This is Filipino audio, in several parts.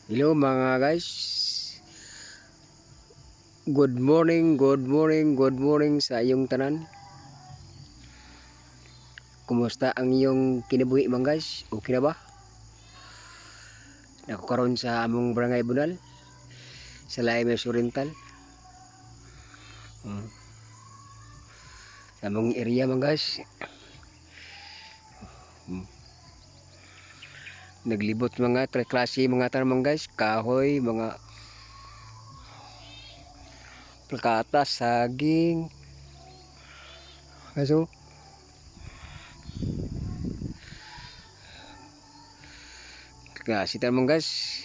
Hello mga guys. Good morning sa iyong tanan. Kumusta ang iyong kinabuhi mga guys? Okay na ba? Nako karon sa among barangay Bunal, sa Laimes Oriental. Hmm. Sa among area mga guys. Hmm. Naglibot mga klase mga tanan mga guys, kahoy, mga plakata, saging. Kaso kasi tanan mga guys,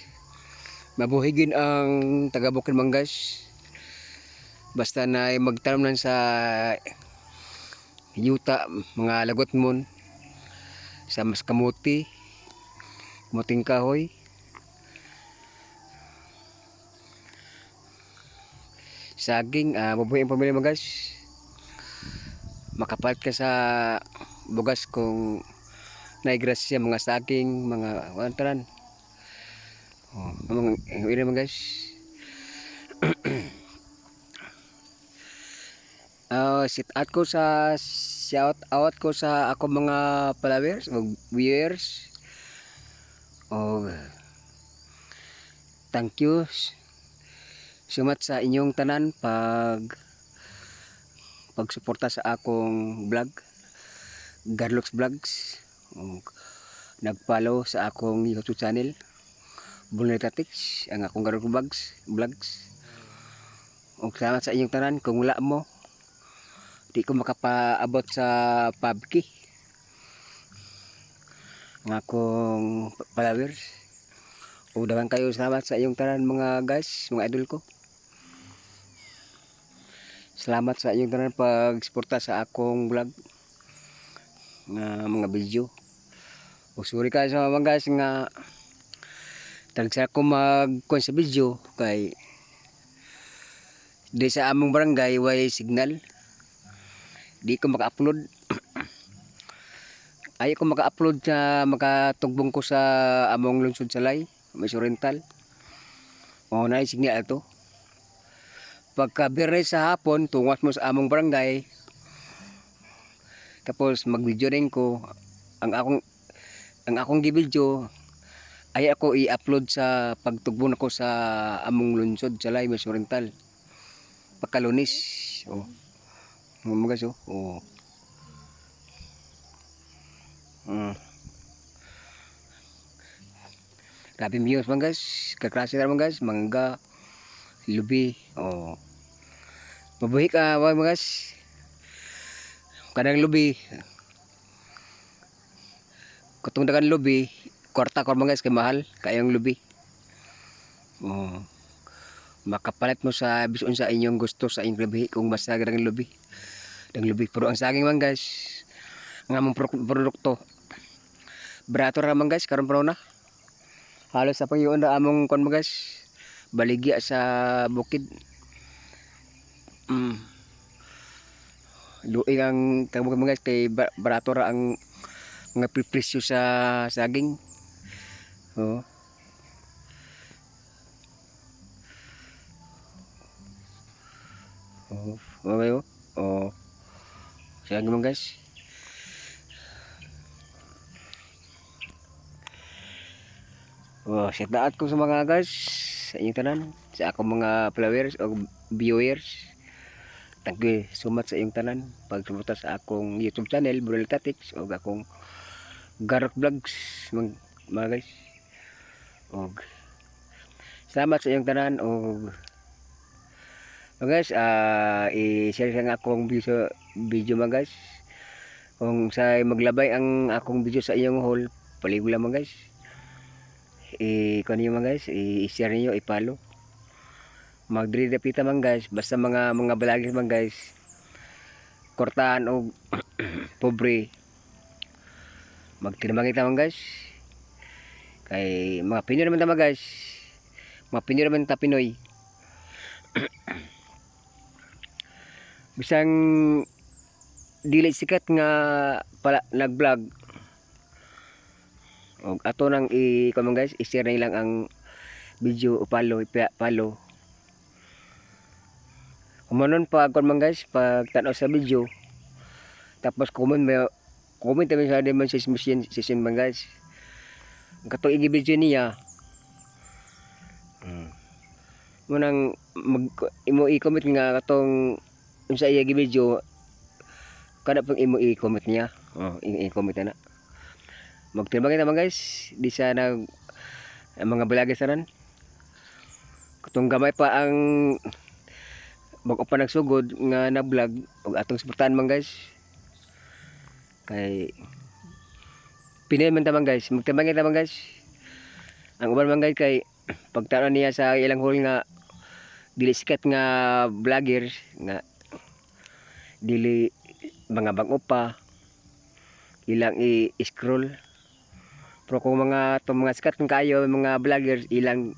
mabuhigin ang taga-bukid mga guys. Basta na magtanom lang sa yuta, mga lagot mon, sa mas kamuting kahoy, saging, mabuhay ang pamilya mga guys. Makapalit ka sa bugas kung naigrasya mga saging, mga wantaran. Mga ina mga guys. Shout out ko sa ako mga followers o viewers. O thank you so much sa inyong tanan pagsuporta sa akong vlog, Garlox Vlogs. O, nag-follow sa akong YouTube channel, Bunalitatics, ang akong Garlox Vlogs. O salamat sa inyong tanan. Kung wala mo, di ko makapaabot sa PUBG ang akong followers. O daghang kayo salamat sa inyong tanan mga guys, mga idol ko. Salamat sa inyong tanan pag-suporta sa akong vlog nga mga video. O sorry ka sa mga guys nga tagsa ko mag-kuha sa video kay di sa among barangay way signal. Di ko maka-upload. Ay ko maka-upload sa makatugbong ko sa among lungsod Salay, May Oriental. O na signal ato. Pagka Biyernes sa hapon tungas mo sa among barangay. Tapos mag-video rin ko ang akong gi-video ay ako i-upload sa pagtugbong ako sa among lungsod Salay, May Oriental. Pagka Lunes. O. Mga guys, oh. Grabe views mga guys. Kaklase na mga guys. Mangga, lubi. Oh. Mabuhi ka mga guys. Kadang lubi. Katong dagan lubi. Kwarta ko mga guys kay mahal. Kayang lubi. Oh. Makapalit mo sa bison sa inyong gusto sa inyong lubi. Kung basta kadang lubi. Kadang lubi. Pero ang saging mga guys. Ang among produkto. Barato ra mga guys. Karon pa na. Halos sa pangyoon na among kon mga guys. Baligya sa bukid. Luing ang tawag mga guys kay barato ra ang mga presyo sa saging. Oh. Oh, okay oh. Oh. Saging mga guys. Oh, shout out ko sa mga guys sa inyong tanan, sa akong mga followers o viewers. Thank you so much sa inyong tanan pagsuporta sa akong YouTube channel, Brunel Tatics, o akong Garok Vlogs, mga guys. O salamat sa inyong tanan o mga guys, i-share sa akong video mga guys. Kung sa maglabay ang akong video sa inyong haul, paligo lang mga guys. Kung ano mga guys, i-share niyo, i-follow. Magdiri-dapita man guys, basta mga vloggers man guys. Kortaan o pobre. Magtinamang kita man guys. Kay mga Pinoy naman tama guys. Mga Pinoy naman ta Pinoy. Bisang dili sikat nga pala nag-vlog. Og ato nang i-comment guys, i-share na lang ang video o follow, follow. Kumanon pa kon man guys pag tanaw sa video. Tapos comment naman sa demon session man guys. Katong i-video niya. Munang imo i-comment nga katong unsa iya gi-video kada pang imo i-comment niya. I-comment na. Magtimbang naman guys, di sa nag mga vloggers ran. Katong gamay pa ang bago pa nagsugod nga na vlog ug atong suportahan man guys. Kay Pinoy man tamang guys, magtimbang naman guys. Ang uban man guys kay pagtanaw niya sa ilang hole nga dili sikat nga vlogger nga dili mga bang pa ilang i-scroll. Pero kung mga sikat kayo mga vloggers ilang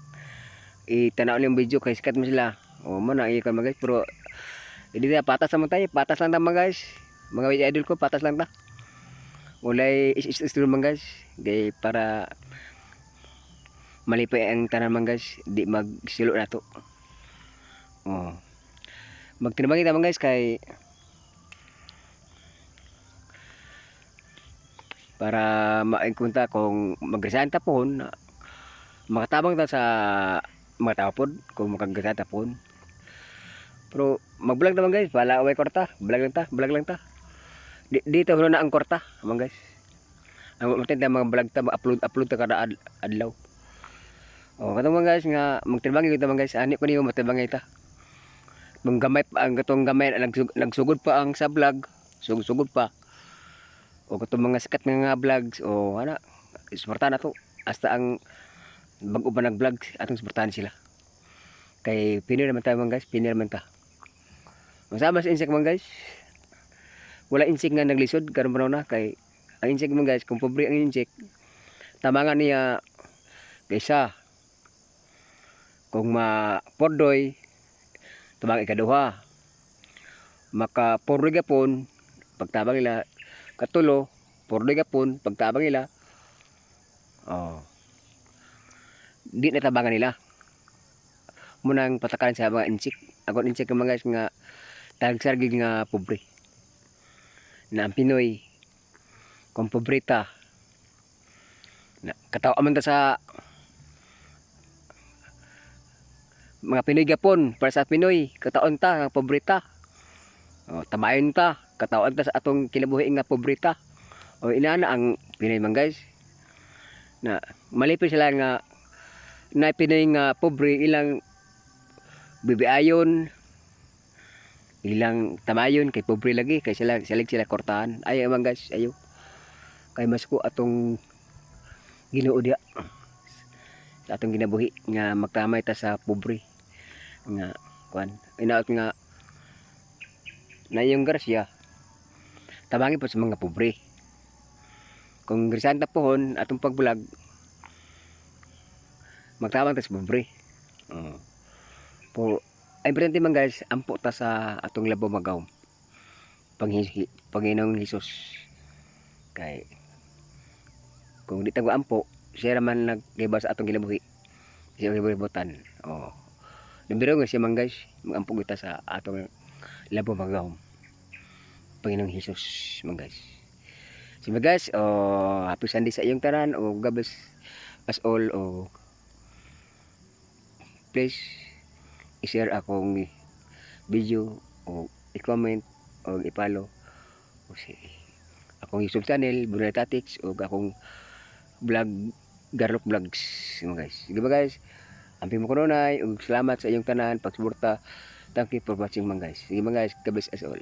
itanaw yung video kay sikat mo sila. O mo na ikan mga guys, pero hindi na patas naman tayo, patas lang naman guys. Mga video idol ko patas lang ta. Ulay is-scroll man guys, kay para malipay ang tanan man guys, di magsilo na to. Magtinabang kita man guys kay para maingkunta kung magresign ta pohon makatabang ta sa mga tao pod kung makagresign ta pohon. Pero mag-vlog naman guys, wala away kwarta, vlog lang ta. Dito na ang kwarta man guys. Ang matinda mga vlog ta, upload ta kada adlaw. Katong mga guys nga magtinabang kita man guys, ani ko niyo matibangay ta. Nung gamay pa ang katong gamay nagsugod pa ang sa vlog, sugod pa. O katong mga sikat nga vlogs o ana suportahan nato hasta ang bago pa nag-vlog atong suportahan sila. Kay Pinoy naman tayo man guys, Pinoy naman ta. Masama sa insect man guys. Wala insect nga naglisod karon panahon na kay ang insect man guys, kung pobre ang insect, tamangan niya kaysa kung mapordoy tumang ikaduha. Maka pordoy gapon pagtabang nila katulo, pordoy gapon pagtabang nila. Di natabangan nila. Munang patakaran sa mga insik. Ako insik mga guys nga tagsargig nga pobre. Na ang Pinoy kung pobreta na katawa man ta sa mga Pinoy gapon para sa Pinoy kataon ta nga pobreta. Tamayon ta katawan ta sa atong kinabuhi nga pobreta. Inaana ang Pinoy man guys na malipay sila nga na Pinoy nga pobre ilang bibiayon ilang tamayon kay pobre lagi kay sila kortahan. Ayaw man guys, ayaw kay mas ko atong Ginoo diha sa atong ginabuhi nga magtamay ta sa pobre nga kuan inaot nga na yung grasya tabangi po sa mga pobre. Kung grisanta pohon atong pagbulag magtabang ta sa pobre. Po ay importante man guys ampo ta sa atong labo magaw Panginoong Hesus. Kay kung di tago ampo siya naman naggiba sa atong ginabuhi siya gibutan. Nabiro nga siya man guys magampo kita sa atong labo magaw Panginoong Hesus man guys. So guys, happy Sunday sa iyong tanan o God bless us all. Please i-share akong video o i-comment o i-follow o akong YouTube channel Brunel Tactics o akong vlog Garlock Vlogs mga guys. Sige ba guys, ampi mo ko nunay ug salamat sa iyong tanan pagsuporta. Thank you for watching mga guys. Sige mga guys, God bless us all.